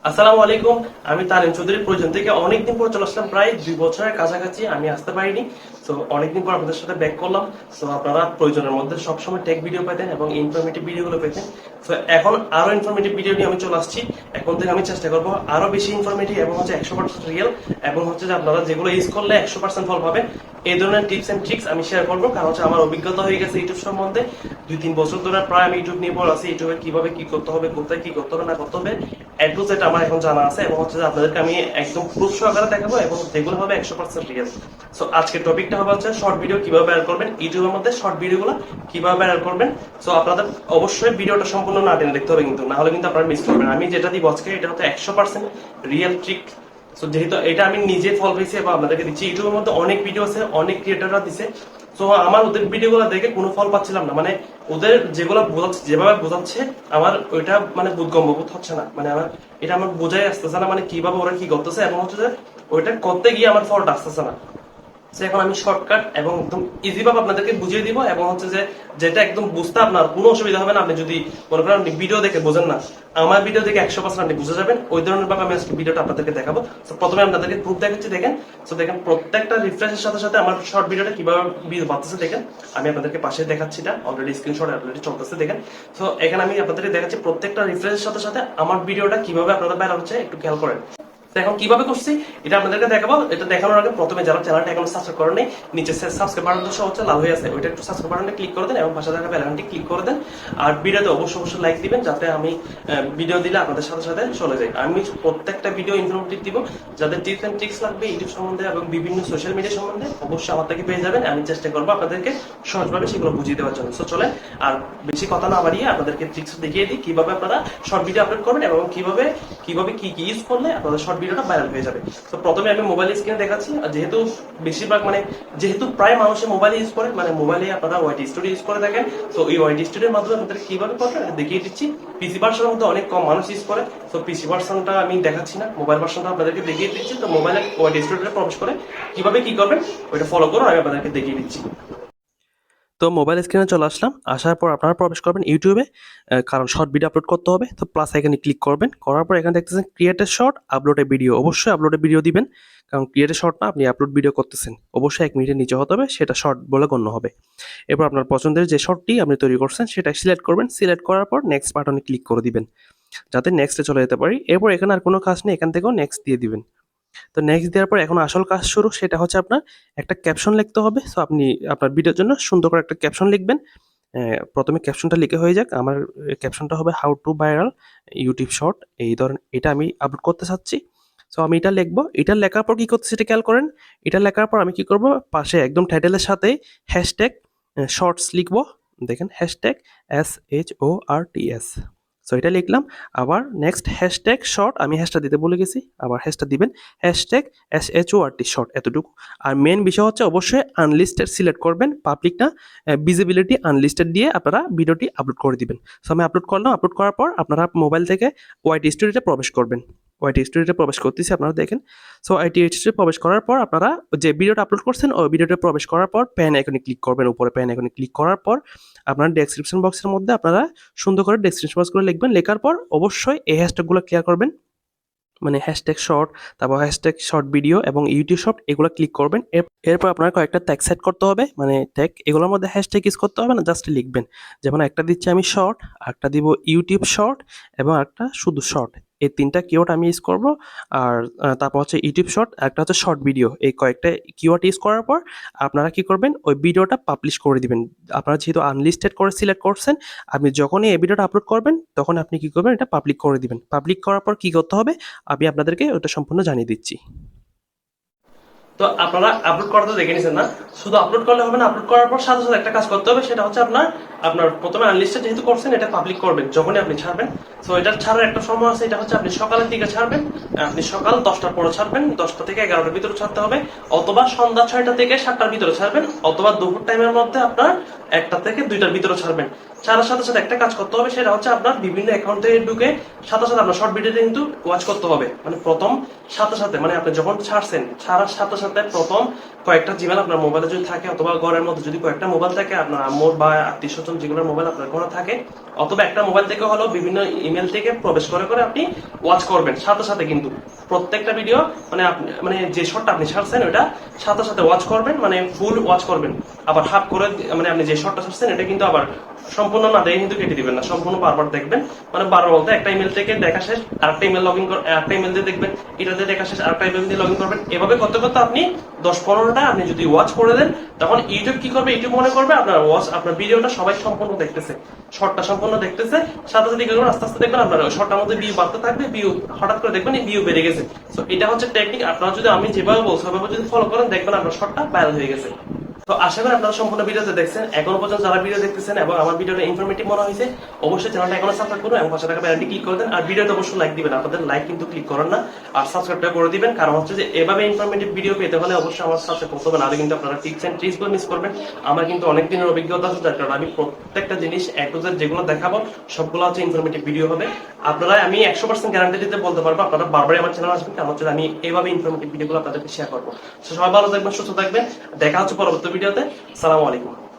আসসালামু আলাইকুম। আমি তারিন চৌধুরী প্রয়োজন থেকে অনেকদিন পর চলে আসলাম, প্রায় 2 বছরের কাছাকাছি আমি আসতে পারিনি। তো অনেকদিন পর আপনাদের সাথে ব্যাক করলাম। তো আপনারা প্রয়োজনের মধ্যে সবসময় টেক ভিডিও পেতেন এবং ইনফরমেটিভ ভিডিওগুলো পেতেন। তো এখন আরো ইনফরমেটিভ ভিডিও নিয়ে আমি চলে আসছি। এখন থেকে আমি চেষ্টা করবো আরো বেশি ইনফরমেটিভ এবং 100% রিয়েল, এবং যে আপনারা যেগুলো ইউজ করলে 100% ফল পাবেন এই ধরনের টিপস এন্ড ট্রিক্স আমি শেয়ার করবো। কারণ আমার অভিজ্ঞতা হয়ে গেছে ইউটিউব সম্বন্ধে। 2-3 বছর ধরে প্রায় আমি ইউটিউব নিয়ে পড়ে আছি। ইউটিউবে কিভাবে কি করতে হবে, কোথায় কি করতে হবে না করতে হবে, এ টু জেড আমার এখন জানা আছে, এবং আপনাদেরকে আমি একদম প্রুফ সহকারে দেখাবো, এবং যেগুলো হবে 100% রিয়েল। সো আজকের টপিকটা হবে শর্ট ভিডিও কিভাবে বের করবেন, ইউটিউবের মধ্যে শর্ট ভিডিওগুলো কিভাবে বের করবেন। সো আপনাদের অবশ্যই ভিডিওটা সম্পূর্ণ না টেনে দেখতে হবে, কিন্তু না হলে কিন্তু আপনারা মিস করবেন। আমি যেটা দিব আজকে এটা হচ্ছে 100% রিয়েল ট্রিক। সো যেহেতু এটা আমি নিজে ফল পেয়েছি এবং আপনাদেরকে দিচ্ছি, ইউটিউবের মধ্যে অনেক ভিডিও আছে, অনেক ক্রিয়েটাররা দিছে। তো আমার ওদের ভিডিওগুলো দেখে কোনো ফল পাচ্ছিলাম না, মানে ওদের যেগুলো বোঝাচ্ছে, যেভাবে বোঝাচ্ছে আমার ওইটা মানে বোধগম্য বোধ হচ্ছে না, মানে আমার বোঝাই আসতেছে না, মানে কিভাবে ওরা কি করতেছে, এবং যে ওইটা করতে গিয়ে আমার ফলটা আসতেছে না। এখন আমি শর্টকাট এবং একদম ইজি ভাবে আপনাদেরকে বুঝিয়ে দিব, এবং যেটা একদম বুঝতে আপনার কোনো অসুবিধা হবে না। আপনি যদি মনে করেন আপনি ভিডিও দেখে বোঝেন না, আমার ভিডিও দেখে 100% আপনি বুঝে যাবেন। ওই ধরনের ভাবে আমি আজকে ভিডিওটা আপনাদেরকে দেখাবো। তো প্রথমে আপনাদেরকে প্রুফ দেখাচ্ছি, দেখেন। তো দেখেন প্রত্যেকটা রিফ্রেশের সাথে সাথে আমার শর্ট ভিডিওটা কিভাবে ভিউ বাড়তেছে দেখেন। আমি আপনাদেরকে পাশে দেখাচ্ছি, না অলরেডি স্ক্রিনশট অলরেডি চলতেছে দেখেন। তো এখানে আমি আপনাদেরকে দেখাচ্ছি প্রত্যেকটা রিফ্রেশের সাথে সাথে আমার ভিডিওটা কিভাবে আপনাদের বাইরে হচ্ছে, একটু খেয়াল করেন। এখন কিভাবে করছি এটা আপনাদেরকে দেখাবো। এটা দেখানোর আগে প্রথমে যারা চ্যানেলটা এখন সাবস্ক্রাইব করেন নাই, নিচে সাবস্ক্রাইব বাটন দশা হচ্ছে লাল হয়ে আছে, ওইটা একটু সাবস্ক্রাইব বাটনটা ক্লিক করে দেন এবং পাশে থাকা বেল আইকনটি ক্লিক করে দেন। আর ভিডিওতে অবশ্যই লাইক দিবেন, যাতে আমি ভিডিও দিলে আপনাদের সাথে সাথে চলে যায়। আমি প্রত্যেকটা ভিডিও ইনফরমেটিভ দিব, যাদের টিপস এন্ড ট্রিক্স লাগবে ইউটিউব সম্বন্ধে এবং বিভিন্ন সোশ্যাল মিডিয়া সম্বন্ধে, অবশ্যই আমার থেকে পেয়ে যাবেন। আমি চেষ্টা করবো আপনাদেরকে সহজভাবে সেগুলো বুঝিয়ে দেওয়ার জন্য। সো চলে আর বেশি কথা না বাড়িয়ে আপনাদেরকে ট্রিক্স দেখিয়ে দিই কিভাবে আপনারা শর্ট ভিডিও আপলোড করবেন, এবং কিভাবে কিভাবে কি কি ইউজ করলে আপনাদের শর্ট ভিডিওটা ভাইরাল হয়ে যাবে। তো প্রথমে আমি মোবাইল স্ক্রিনে দেখাচ্ছি। যেহেতু বেশিরভাগ যেহেতু প্রায় মানুষে মোবাইল ইউজ করে, মানে মোবাইলে আপনারা ওয়াইটি স্টুডিও ইউজ করে থাকেন। তো এই ওয়াইটি স্টুডিওর মাধ্যমে আপনাদের কিভাবে করবেন দেখিয়ে দিচ্ছি। পিসি ভার্সনের মধ্যে অনেক কম মানুষ ইউজ করে, তো পিসি ভার্সনটা আমি দেখাচ্ছি না, মোবাইল ভার্সনটা আপনাদেরকে দেখিয়ে দিচ্ছি। তো মোবাইলে ওয়াইটি স্টুডিওতে প্রবেশ করে কিভাবে কি করবেন ওইটা ফলো করুন, আমি আপনাদেরকে দেখিয়ে দিচ্ছি। তো মোবাইল স্ক্রিনে চলে আসলাম। আসার পর আপনারা প্রবেশ করবেন ইউটিউবে, কারণ শর্ট ভিডিও আপলোড করতে হবে। তো প্লাস এখানে ক্লিক করবেন, করার পর এখানে দেখতেছেন ক্রিয়েটেড শর্ট, আপলোডে ভিডিও। অবশ্যই আপলোডে ভিডিও দিবেন, কারণ ক্রিয়েটেড শর্ট না, আপনি আপলোড ভিডিও করতেছেন, অবশ্যই 1 মিনিটের নিচে হতে হবে, সেটা শর্ট বলে গণ্য হবে। এরপর আপনার পছন্দের যে শর্টটি আপনি তৈরি করছেন সেটা সিলেক্ট করবেন। সিলেক্ট করার পর নেক্সট বাটনে ক্লিক করে দিবেন, যাতে নেক্সটে চলে যেতে পারি। এরপর এখানে আর কোনো কাজ নেই, এখান থেকেও নেক্সট দিয়ে দিবেন। তো নেক্সট দেওয়ার পর এখন আসল কাজ শুরু, সেটা হচ্ছে আপনার একটা ক্যাপশন লিখতে হবে। সো আপনি আপনার ভিডিওর জন্য সুন্দর করে একটা ক্যাপশন লিখবেন। প্রথমে ক্যাপশনটা লিখে হয়ে যাক। আমার ক্যাপশনটা হবে how to viral YouTube short, এই ধরেন এটা আমি আপলোড করতে চাচ্ছি। সো আমি এটা লিখবো। এটা লেখার পর কি করতে সেটা খেয়াল করেন। এটা লেখার পর আমি কি করব, পাশে একদম টাইটেলের সাথে হ্যাশট্যাগ শর্টস লিখবো। দেখেন হ্যাশট্যাগ SHORTS। সো এটা লিখলাম। আবার নেক্সট হ্যাশট্যাগ শর্ট, আমি হ্যাশট্যাগ দিতে বলে গেছি, আবার হ্যাশট্যাগ দিবেন হ্যাশট্যাগ SHORT শর্ট, এতটুকু। আর মেন বিষয় হচ্ছে অবশ্যই আনলিস্টেড সিলেক্ট করবেন, পাবলিক না, ভিজিবিলিটি আনলিস্টেড দিয়ে আপনারা ভিডিওটি আপলোড করে দিবেন। সো আমি আপলোড করলাম। আপলোড করার পর আপনারা মোবাইল থেকে ওয়াইটি স্টুডিওতে প্রবেশ করবেন। ওয়াইটি স্টুডিওতে প্রবেশ করতেছি, আপনারা দেখেন। সো ওয়াইটি স্টুডিওতে প্রবেশ করার পর আপনারা যে ভিডিওটা আপলোড করছেন ওই ভিডিওতে প্রবেশ করার পর প্যান আইকনে ক্লিক করবেন। উপরে প্যান আইকনে ক্লিক করার পর আপনার ডেসক্রিপশন বক্সের মধ্যে আপনারা সুন্দর করে ডেসক্রিপশন বক্সগুলো লিখবেন। লেখার পর অবশ্যই এই হ্যাশট্যাগুলো ক্লিয়ার করবেন, মানে হ্যাশট্যাগ শর্ট, তারপর হ্যাশট্যাগ শর্ট ভিডিও এবং ইউটিউব শর্ট, এগুলো ক্লিক করবেন। এরপর আপনার কয়েকটা ট্যাগ সেট করতে হবে, মানে ট্যাগ এগুলোর মধ্যে হ্যাশট্যাগ ইউজ করতে হবে না, জাস্ট লিখবেন। যেমন একটা দিচ্ছি আমি শর্ট, একটা দিব ইউটিউব শর্ট, এবং একটা শুধু শর্ট। এই 3টা কিওয়ার্ড আমি ইউজ করব। আর তারপর হচ্ছে ইউটিউব শর্ট, একটা হচ্ছে শর্ট ভিডিও। এই কয়েকটা কিওয়ার্ড ইউজ করার পর আপনারা কি করবেন, ওই ভিডিওটা পাবলিশ করে দিবেন। আপনারা যেহেতু আনলিস্টেড করে সিলেক্ট করছেন, আপনি যখনই এই ভিডিওটা আপলোড করবেন তখন আপনি কি করবেন, এটা পাবলিক করে দিবেন। পাবলিক করার পর কি করতে হবে আমি আপনাদেরকে ওটা সম্পূর্ণ জানিয়ে দিচ্ছি। তো আপনারা আপলোড করতে দেখে নিছেন না, শুধু আপলোড করলে হবে না, আপলোড করার পর সাথে সাথে একটা কাজ করতে হবে, সেটা হচ্ছে আপনার আপনার প্রথমে আনলিস্টেড যেহেতু করছেন এটা পাবলিক করবেন যখনই আপনি ছাড়বেন। তো এটা ছাড়ার একটা সময় আছে, এটা হচ্ছে আপনি সকালের দিকে ছাড়বেন। আপনি সকাল 10টার পরে ছাড়বেন, 10টা থেকে 11টার ভিতরে ছাড়তে হবে, অথবা সন্ধ্যা 6টা থেকে 7টার ভিতরে ছাড়বেন, অথবা দুপুর টাইমের মধ্যে আপনার 1টা থেকে 2টার ভিতরে ছাড়বেন। ছাড়ার সাথে সাথে একটা কাজ করতে হবে, সেটা হচ্ছে আপনার বিভিন্ন অ্যাকাউন্টে ঢুকে সাথে সাথে আপনার শর্ট ভিডিওতে কিন্তু ওয়াচ করতে হবে। মানে প্রথম সাথে সাথে, মানে আপনি যখন ছাড়ছেন ছাড়ার সাথে সাথে প্রথম কয়েকটা জিমেল আপনার মোবাইলে যদি থাকে, অথবা ঘরের মধ্যে যদি কয়েকটা মোবাইল থাকে, আপনার আম্মুর বা আত্মীয় স্বজন যেগুলোর মোবাইল আপনার ঘরে থাকে, অথবা একটা মোবাইল থেকে হলো বিভিন্ন ইমেল থেকে প্রবেশ করে করে আপনি ওয়াচ করবেন সাথে সাথে। কিন্তু প্রত্যেকটা ভিডিও মানে আপনি মানে যে শটটা আপনি ছাড়ছেন ওটা সাথে সাথে ওয়াচ করবেন, মানে ফুল ওয়াচ করবেন। আবার হাফ করে মানে আপনি যে শটটা ছাড়ছেন এটা কিন্তু আবার সম্পূর্ণ না দেখে কিন্তু কেটে দিবেন না, সম্পূর্ণ বারবার দেখবেন। মানে বারবার বলতে একটা ইমেল থেকে দেখা শেষ, আরেকটা ইমেল লগ ইন করে আরেকটা ইমেল দিয়ে দেখবেন, এটা দিয়ে দেখা শেষ, আরেকটা ইমেল দিয়ে লগ ইন করবেন। এভাবে করতে করতে আপনি 10-15টা আপনি যদি ওয়াচ করে দেন, তখন ইউটিউব কি করবে, ইউটিউব মনে করবে আপনার ওয়াচ, আপনার ভিডিওটা সবাই সম্পূর্ণ দেখতেছে, শর্টটা সম্পূর্ণ দেখতেছে। সাথে সাথে কি করবেন, আস্তে আস্তে দেখবেন আপনার শর্টটার মধ্যে ভিউ বাড়তে থাকবে, ভিউ হঠাৎ করে দেখবেন এই ভিউ বেড়ে গেছে। তো এটা হচ্ছে টেকনিক। আপনারা যদি আমি যেভাবে বলছি ওইভাবে যদি ফলো করেন, দেখবেন আপনার শর্টটা ভাইরাল হয়ে গেছে। তো আশা করি আপনারা সম্পূর্ণ ভিডিওতে দেখছেন। এখনো পর্যন্ত যারা ভিডিও দেখতেছেন এবং আমার ভিডিওটা ইনফরমেটিভ মনে হয়েছে, অবশ্যই চ্যানেলটা এখনো সাবস্ক্রাইব করুন এবং পাশে থাকা বেল আইকনটি ক্লিক করে দেন। আর ভিডিওতে অবশ্যই লাইক দিবেন, আপনাদের লাইক কিন্তু ক্লিক করেন না, আর সাবস্ক্রাইবটা করে দিবেন। কারণ হচ্ছে যে এভাবে ইনফরমেটিভ ভিডিও পেতে হলে অবশ্যই আমার সাবস্ক্রাইব করতে হবে, নাহলে কিন্তু আপনারা টিপস এন্ড ট্রিক্স গুলো মিস করবেন। আমার কিন্তু অনেক দিনের অভিজ্ঞতা আছে, যার কারণে আমি প্রত্যেকটা জিনিস A to Z যেগুলো দেখাবো সবগুলো হচ্ছে ইনফরমেটিভ ভিডিও হবে। আপনারা আমি 100% গ্যারান্টি দিতে বলতে পারবো, আপনারা বারবারই আমার চ্যানেল আসবেন, কারণ হচ্ছে আমি এইভাবে ইনফরমেটিভ ভিডিওগুলো আপনাদেরকে শেয়ার করবো। সবাই ভালো থাকবেন, সুস্থ থাকবেন, দেখা হচ্ছে পরবর্তী ভিডিওতে। সালামু আলাইকুম।